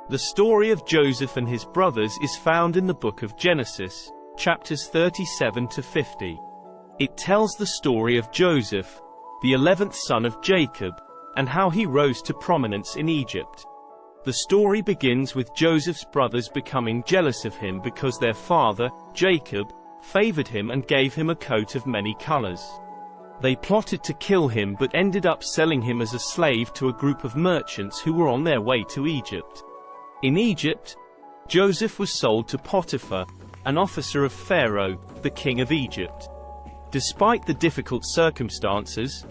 The story of Joseph and his brothers is found in the book of Genesis, chapters 37 to 50. It tells the story of Joseph, the 11th son of Jacob, and how he rose to prominence in Egypt. The story begins with Joseph's brothers becoming jealous of him because their father, Jacob, favored him and gave him a coat of many colors. They plotted to kill him but ended up selling him as a slave to a group of merchants who were on their way to Egypt. In Egypt, Joseph was sold to Potiphar, an officer of Pharaoh, the king of Egypt. Despite the difficult circumstances,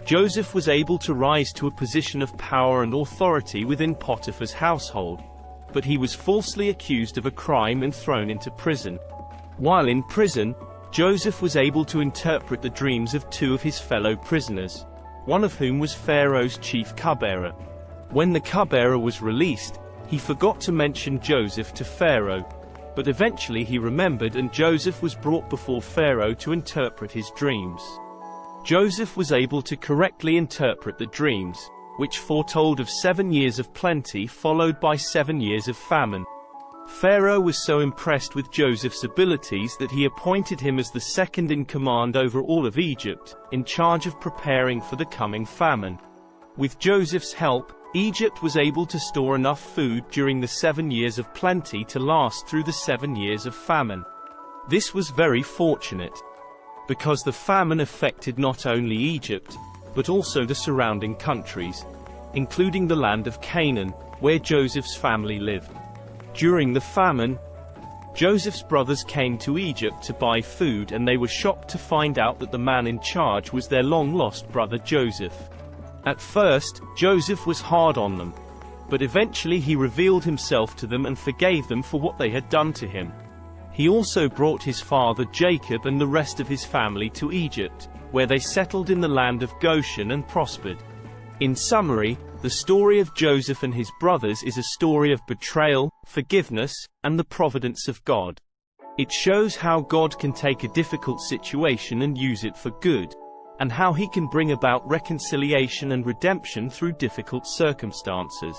Joseph was able to rise to a position of power and authority within Potiphar's household, but he was falsely accused of a crime and thrown into prison. While in prison, Joseph was able to interpret the dreams of two of his fellow prisoners, one of whom was Pharaoh's chief cupbearer. When the cupbearer was released, he forgot to mention Joseph to Pharaoh, but eventually he remembered and Joseph was brought before Pharaoh to interpret his dreams. Joseph was able to correctly interpret the dreams, which foretold of 7 years of plenty followed by 7 years of famine. Pharaoh was so impressed with Joseph's abilities that he appointed him as the second in command over all of Egypt, in charge of preparing for the coming famine. With Joseph's help, Egypt was able to store enough food during the 7 years of plenty to last through the 7 years of famine. This was very fortunate, because the famine affected not only Egypt, but also the surrounding countries, including the land of Canaan, where Joseph's family lived. During the famine, Joseph's brothers came to Egypt to buy food and they were shocked to find out that the man in charge was their long-lost brother Joseph. At first, Joseph was hard on them, but eventually he revealed himself to them and forgave them for what they had done to him. He also brought his father Jacob and the rest of his family to Egypt, where they settled in the land of Goshen and prospered. In summary, the story of Joseph and his brothers is a story of betrayal, forgiveness, and the providence of God. It shows how God can take a difficult situation and use it for good, and how he can bring about reconciliation and redemption through difficult circumstances.